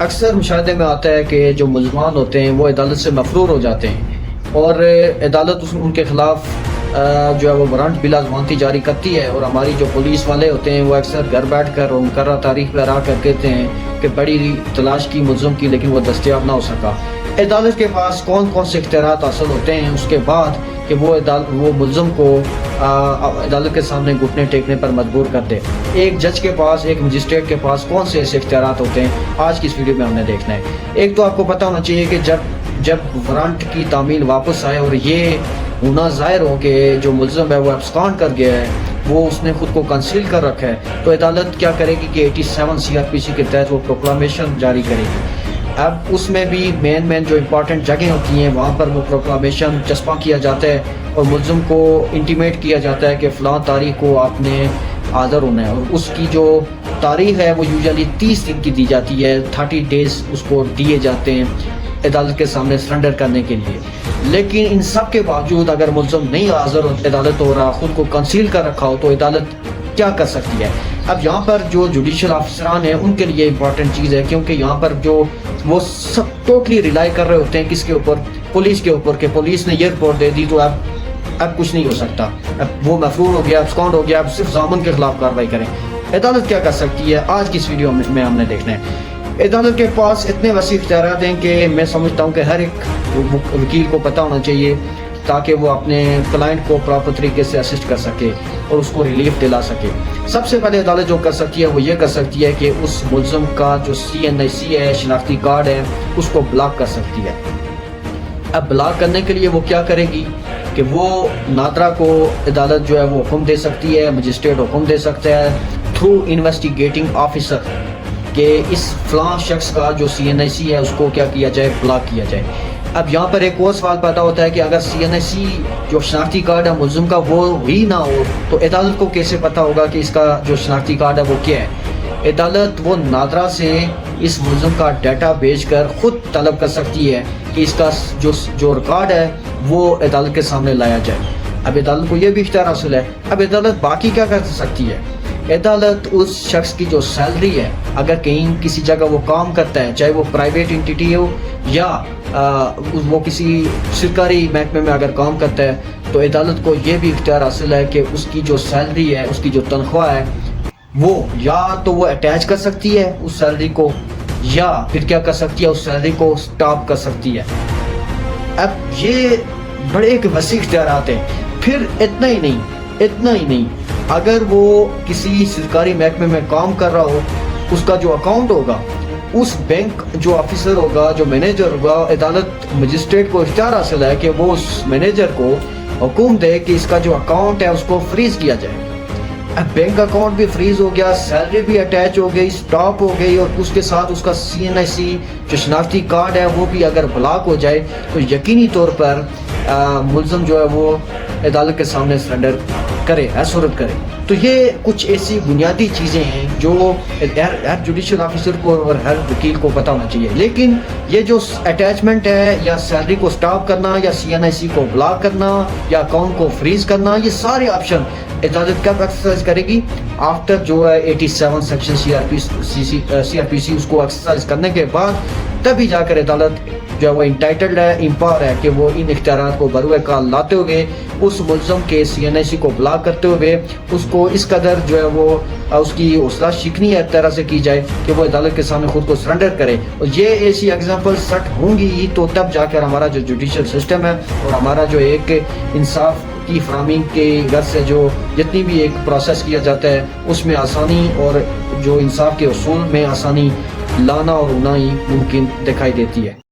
اکثر مشاہدے میں آتا ہے کہ جو ملزمان ہوتے ہیں وہ عدالت سے مفرور ہو جاتے ہیں اور عدالت ان کے خلاف جو ہے وہ وارنٹ بلا ضمانتی جاری کرتی ہے، اور ہماری جو پولیس والے ہوتے ہیں وہ اکثر گھر بیٹھ کر اور مقررہ تاریخ پہ آ کر کہتے ہیں کہ بڑی تلاش کی ملزم کی لیکن وہ دستیاب نہ ہو سکا۔ عدالت کے پاس کون کون سے اختیارات حاصل ہوتے ہیں اس کے بعد کہ وہ ملزم کو عدالت کے سامنے گھٹنے ٹیکنے پر مجبور کر دے۔ ایک جج کے پاس، ایک مجسٹریٹ کے پاس کون سے ایسے اختیارات ہوتے ہیں، آج کی اس ویڈیو میں ہم نے دیکھنا ہے۔ ایک تو آپ کو پتہ ہونا چاہیے کہ جب وارنٹ کی تعمیل واپس آئے اور یہ ہونا ظاہر ہو کہ جو ملزم ہے وہ ابسکانڈ کر گیا ہے، وہ اس نے خود کو کنسیل کر رکھا ہے، تو عدالت کیا کرے گی کہ 87 CRPC کے تحت وہ پروکلامیشن جاری کرے گی۔ اب اس میں بھی مین جو امپورٹنٹ جگہیں ہوتی ہیں وہاں پر وہ پروکلامیشن چسپاں کیا جاتا ہے اور ملزم کو انٹیمیٹ کیا جاتا ہے کہ فلاں تاریخ کو آپ نے حاضر ہونا ہے، اور اس کی جو تاریخ ہے وہ یوزلی 30 دن کی دی جاتی ہے، 30 days اس کو دیے جاتے ہیں عدالت کے سامنے سرنڈر کرنے کے لیے۔ لیکن ان سب کے باوجود اگر ملزم نہیں حاضر عدالت ہو رہا، خود کو کنسیل کر رکھا ہو، تو عدالت کیا کر سکتی ہے؟ اب یہاں پر جو جوڈیشل آفیسران ہیں ان کے لیے امپورٹنٹ چیز ہے، کیونکہ یہاں پر جو وہ سب ٹوٹلی ریلائی کر رہے ہوتے ہیں کس کے اوپر؟ پولیس کے اوپر، کہ پولیس نے یہ رپورٹ دے دی تو اب کچھ نہیں ہو سکتا، اب وہ محفوظ ہو گیا، ابسکانڈ ہو گیا، اب صرف ضامن کے خلاف کارروائی کریں۔ عدالت کیا کر سکتی ہے؟ آج کی اس ویڈیو میں ہم نے دیکھنا ہے۔ عدالت کے پاس اتنے وسیع اختیارات ہیں کہ میں سمجھتا ہوں کہ ہر ایک وکیل کو پتہ ہونا چاہیے تاکہ وہ اپنے کلائنٹ کو پراپر طریقے سے اسسٹ کر سکے اور اس کو ریلیف دلا سکے۔ سب سے پہلے عدالت جو کر سکتی ہے وہ یہ کر سکتی ہے کہ اس ملزم کا جو CNIC ہے، شناختی کارڈ ہے، اس کو بلاک کر سکتی ہے۔ اب بلاک کرنے کے لیے وہ کیا کرے گی کہ وہ ناظرہ کو عدالت جو ہے وہ حکم دے سکتی ہے، مجسٹریٹ حکم دے سکتا ہے تھرو انویسٹیگیٹنگ آفیسر کہ اس فلاں شخص کا جو CNIC ہے اس کو کیا کیا جائے، بلاک کیا جائے۔ اب یہاں پر ایک اور سوال پیدا ہوتا ہے کہ اگر CNIC جو شناختی کارڈ ہے ملزم کا وہ ہی نہ ہو تو عدالت کو کیسے پتہ ہوگا کہ اس کا جو شناختی کارڈ ہے وہ کیا ہے؟ عدالت وہ ناظرہ سے اس ملزم کا ڈیٹا بھیج کر خود طلب کر سکتی ہے کہ اس کا جو ریکارڈ ہے وہ عدالت کے سامنے لایا جائے۔ اب عدالت کو یہ بھی اختیار حاصل ہے۔ اب عدالت باقی کیا کر سکتی ہے؟ عدالت اس شخص کی جو سیلری ہے، اگر کہیں کسی جگہ وہ کام کرتا ہے، چاہے وہ پرائیویٹ انٹیٹی ہو یا وہ کسی سرکاری محکمے میں اگر کام کرتا ہے، تو عدالت کو یہ بھی اختیار حاصل ہے کہ اس کی جو سیلری ہے، اس کی جو تنخواہ ہے، وہ یا تو وہ اٹیچ کر سکتی ہے اس سیلری کو، یا پھر کیا کر سکتی ہے اس سیلری کو سٹاپ کر سکتی ہے۔ اب یہ بڑے ایک وسیع اختیارات ہیں۔ پھر اتنا ہی نہیں، اگر وہ کسی سرکاری محکمے میں کام کر رہا ہو، اس کا جو اکاؤنٹ ہوگا، اس بینک جو آفیسر ہوگا، جو مینیجر ہوگا، عدالت مجسٹریٹ کو اختیار حاصل ہے کہ وہ اس مینیجر کو حکم دے کہ اس کا جو اکاؤنٹ ہے اس کو فریز کیا جائے۔ اب بینک اکاؤنٹ بھی فریز ہو گیا، سیلری بھی اٹیچ ہو گئی، سٹاپ ہو گئی، اور اس کے ساتھ اس کا CNIC جو شناختی کارڈ ہے وہ بھی اگر بلاک ہو جائے تو یقینی طور پر ملزم جو ہے وہ عدالت کے سامنے سرنڈر کرے، حیثیت کرے۔ تو یہ کچھ ایسی بنیادی چیزیں ہیں جو ہر جوڈیشل آفیسر کو اور ہر وکیل کو پتہ ہونا چاہیے۔ لیکن یہ جو اٹیچمنٹ ہے، یا سیلری کو سٹاپ کرنا، یا CNIC کو بلاک کرنا، یا اکاؤنٹ کو فریز کرنا، یہ سارے آپشن عدالت کب ایکسرسائز کرے گی؟ آفٹر جو ہے 87 سیکشن CRPC اس کو ایکسرسائز کرنے کے بعد تبھی جا کر عدالت جو ہے وہ انٹائٹلڈ ہے، امپاور ہے کہ وہ ان اختیارات کو بروئے کار لاتے ہوئے اس ملزم کے CNIC کو بلاک کرتے ہوئے اس کو اس قدر جو ہے وہ اس کی حوصلہ شکنی ہے طرح سے کی جائے کہ وہ عدالت کے سامنے خود کو سرنڈر کرے۔ اور یہ ایسی ایگزامپل سیٹ ہوں گی تو تب جا کر ہمارا جو جوڈیشل سسٹم ہے اور ہمارا جو ایک انصاف کی فراہمی کے غرض سے جو جتنی بھی ایک پروسیس کیا جاتا ہے اس میں آسانی اور جو انصاف کے اصول میں آسانی لانا اور ہونا ہی ممکن دکھائی دیتی ہے۔